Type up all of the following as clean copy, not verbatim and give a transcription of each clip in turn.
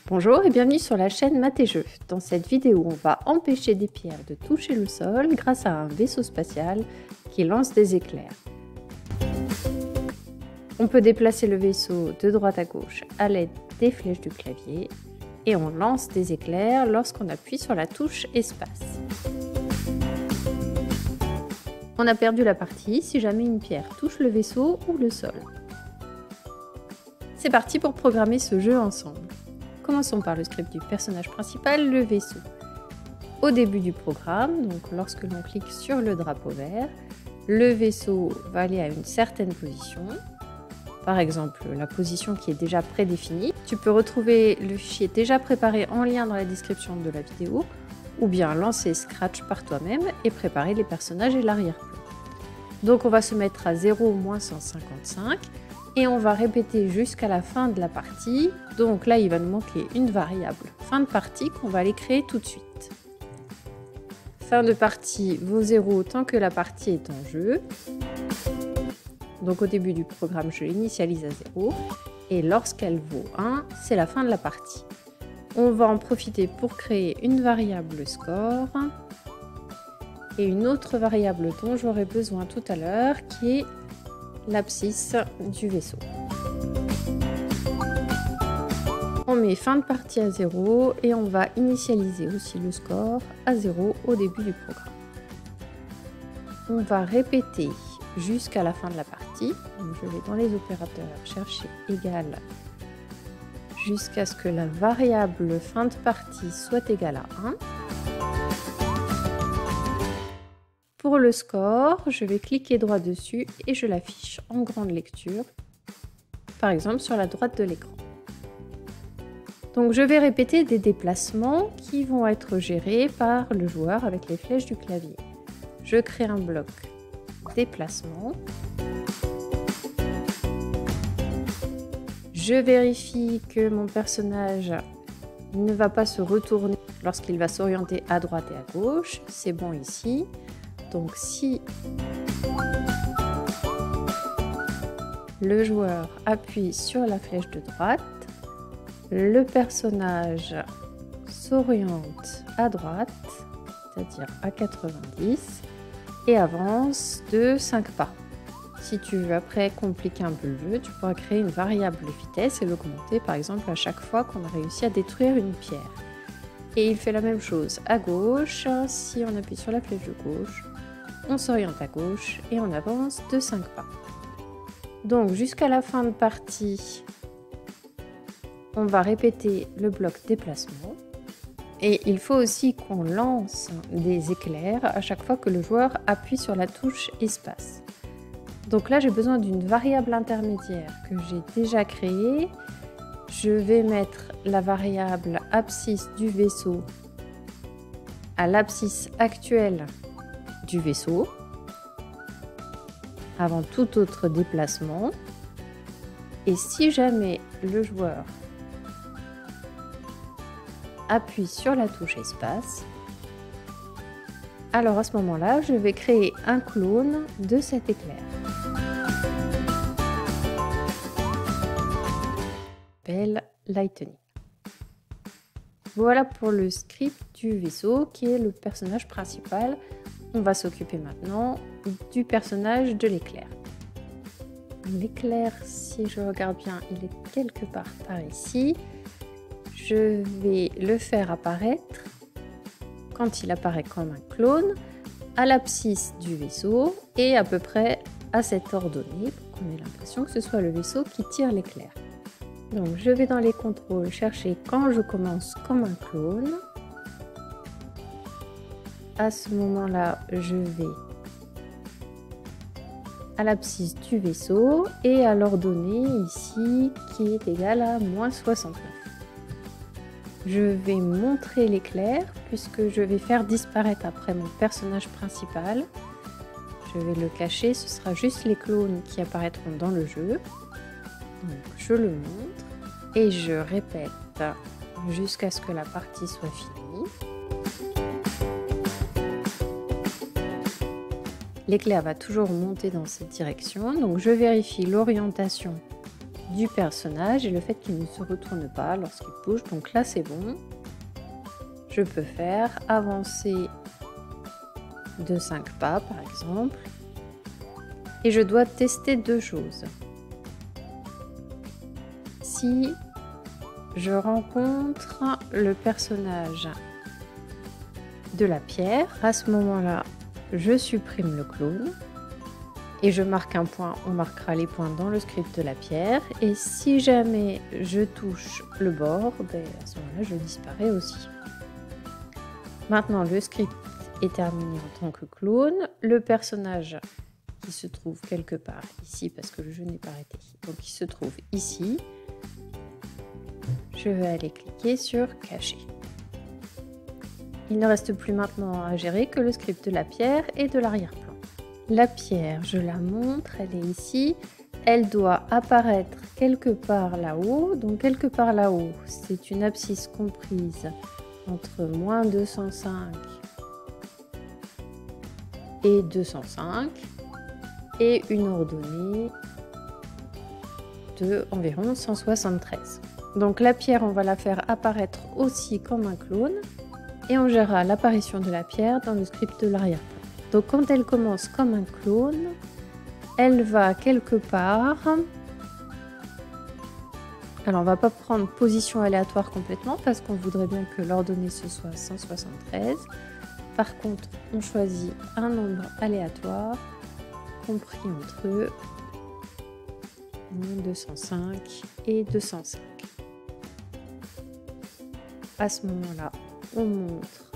Bonjour et bienvenue sur la chaîne Math et Jeux. Dans cette vidéo, on va empêcher des pierres de toucher le sol grâce à un vaisseau spatial qui lance des éclairs. On peut déplacer le vaisseau de droite à gauche à l'aide des flèches du clavier et on lance des éclairs lorsqu'on appuie sur la touche espace. On a perdu la partie si jamais une pierre touche le vaisseau ou le sol. C'est parti pour programmer ce jeu ensemble. Commençons par le script du personnage principal, le vaisseau. Au début du programme, donc lorsque l'on clique sur le drapeau vert, le vaisseau va aller à une certaine position, par exemple la position qui est déjà prédéfinie. Tu peux retrouver le fichier déjà préparé en lien dans la description de la vidéo, ou bien lancer Scratch par toi-même et préparer les personnages et l'arrière-plan. Donc on va se mettre à 0 moins 155. Et on va répéter jusqu'à la fin de la partie. Donc là, il va nous manquer une variable fin de partie qu'on va aller créer tout de suite. Fin de partie vaut 0 tant que la partie est en jeu. Donc au début du programme, je l'initialise à 0. Et lorsqu'elle vaut 1, c'est la fin de la partie. On va en profiter pour créer une variable score et une autre variable dont j'aurai besoin tout à l'heure qui est l'abscisse du vaisseau. On met fin de partie à 0 et on va initialiser aussi le score à 0 au début du programme. On va répéter jusqu'à la fin de la partie. Donc je vais dans les opérateurs chercher égal jusqu'à ce que la variable fin de partie soit égale à 1. Pour le score, je vais cliquer droit dessus et je l'affiche en grande lecture, par exemple sur la droite de l'écran. Donc je vais répéter des déplacements qui vont être gérés par le joueur avec les flèches du clavier. Je crée un bloc déplacement. Je vérifie que mon personnage ne va pas se retourner lorsqu'il va s'orienter à droite et à gauche. C'est bon ici. Donc si le joueur appuie sur la flèche de droite, le personnage s'oriente à droite, c'est-à-dire à 90, et avance de 5 pas. Si tu veux après compliquer un peu le jeu, tu pourras créer une variable vitesse et l'augmenter par exemple à chaque fois qu'on a réussi à détruire une pierre. Et il fait la même chose à gauche. Si on appuie sur la flèche de gauche, on s'oriente à gauche et on avance de 5 pas. Donc jusqu'à la fin de partie, on va répéter le bloc déplacement. Et il faut aussi qu'on lance des éclairs à chaque fois que le joueur appuie sur la touche espace. Donc là, j'ai besoin d'une variable intermédiaire que j'ai déjà créée. Je vais mettre la variable abscisse du vaisseau à l'abscisse actuelle du vaisseau avant tout autre déplacement. Et si jamais le joueur appuie sur la touche espace, alors à ce moment-là, je vais créer un clone de cet éclair. Appelle Lightning. Voilà pour le script du vaisseau qui est le personnage principal. On va s'occuper maintenant du personnage de l'éclair. L'éclair, si je regarde bien, il est quelque part par ici. Je vais le faire apparaître quand il apparaît comme un clone à l'abscisse du vaisseau et à peu près à cette ordonnée pour qu'on ait l'impression que ce soit le vaisseau qui tire l'éclair. Donc je vais dans les contrôles chercher quand je commence comme un clone. À ce moment-là, je vais à l'abscisse du vaisseau et à l'ordonnée ici qui est égale à moins 69. Je vais montrer l'éclair puisque je vais faire disparaître après mon personnage principal. Je vais le cacher, ce sera juste les clones qui apparaîtront dans le jeu. Donc je le montre et je répète jusqu'à ce que la partie soit finie. L'éclair va toujours monter dans cette direction, donc je vérifie l'orientation du personnage et le fait qu'il ne se retourne pas lorsqu'il bouge. Donc là c'est bon. Je peux faire avancer de 5 pas par exemple. Et je dois tester deux choses. Si je rencontre le personnage de la pierre, à ce moment-là, je supprime le clone et je marque un point. On marquera les points dans le script de la pierre. Et si jamais je touche le bord, à ce moment-là, je disparais aussi. Maintenant, le script est terminé en tant que clone. Le personnage qui se trouve quelque part ici, parce que le jeu n'est pas arrêté, donc il se trouve ici. Je vais aller cliquer sur cacher. Il ne reste plus maintenant à gérer que le script de la pierre et de l'arrière-plan. La pierre, je la montre, elle est ici. Elle doit apparaître quelque part là-haut. Donc quelque part là-haut, c'est une abscisse comprise entre moins 205 et 205 et une ordonnée de environ 173. Donc la pierre, on va la faire apparaître aussi comme un clone et on gérera l'apparition de la pierre dans le script de l'arrière-plan. Donc quand elle commence comme un clone, elle va quelque part. Alors on va pas prendre position aléatoire complètement parce qu'on voudrait bien que l'ordonnée ce soit 173. Par contre, on choisit un nombre aléatoire compris entre 205 et 205. À ce moment-là, on montre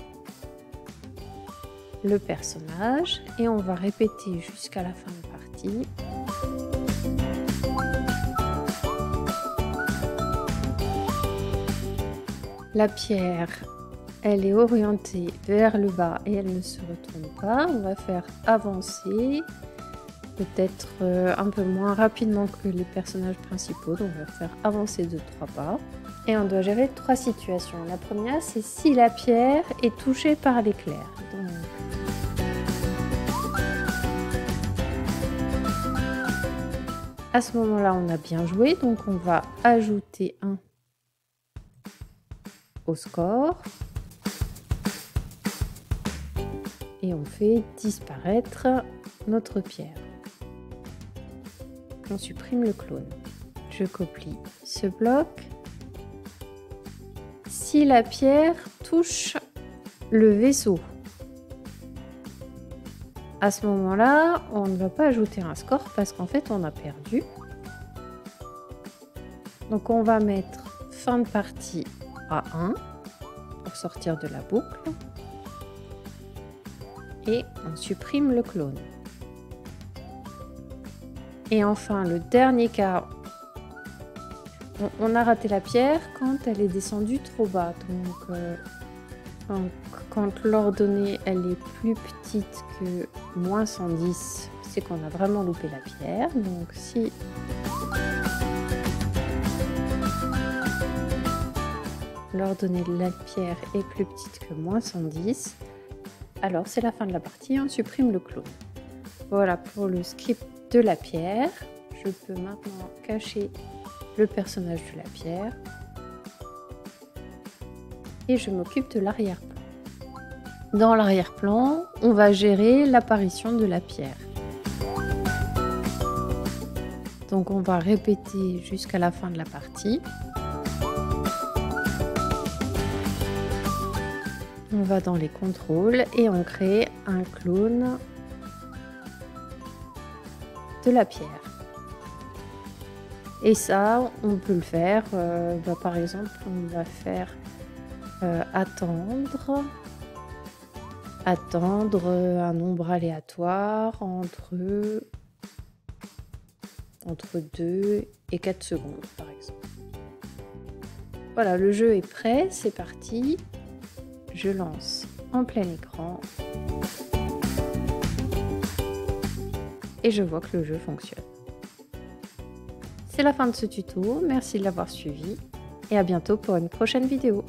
le personnage et on va répéter jusqu'à la fin de partie. La pierre, elle est orientée vers le bas et elle ne se retourne pas. On va faire avancer, peut-être un peu moins rapidement que les personnages principaux. Donc on va faire avancer de 3 pas. Et on doit gérer 3 situations. La première, c'est si la pierre est touchée par l'éclair. À ce moment-là, on a bien joué, donc on va ajouter 1 au score. Et on fait disparaître notre pierre. On supprime le clone. Je copie ce bloc. Si la pierre touche le vaisseau, à ce moment-là, on ne va pas ajouter un score parce qu'en fait, on a perdu. Donc, on va mettre fin de partie à 1 pour sortir de la boucle. Et on supprime le clone. Et enfin, le dernier cas, on a raté la pierre quand elle est descendue trop bas. Donc, quand l'ordonnée elle est plus petite que moins 110, c'est qu'on a vraiment loupé la pierre. Donc si l'ordonnée de la pierre est plus petite que moins 110, alors c'est la fin de la partie, on supprime le clone. Voilà pour le script de la pierre. Je peux maintenant cacher le personnage de la pierre et je m'occupe de l'arrière-plan. Dans l'arrière-plan, on va gérer l'apparition de la pierre. Donc on va répéter jusqu'à la fin de la partie. On va dans les contrôles et on crée un clone de la pierre. Et ça, on peut le faire, par exemple, on va faire attendre un nombre aléatoire entre 2 et 4 secondes, par exemple. Voilà, le jeu est prêt, c'est parti. Je lance en plein écran. Et je vois que le jeu fonctionne. C'est la fin de ce tuto, merci de l'avoir suivi et à bientôt pour une prochaine vidéo.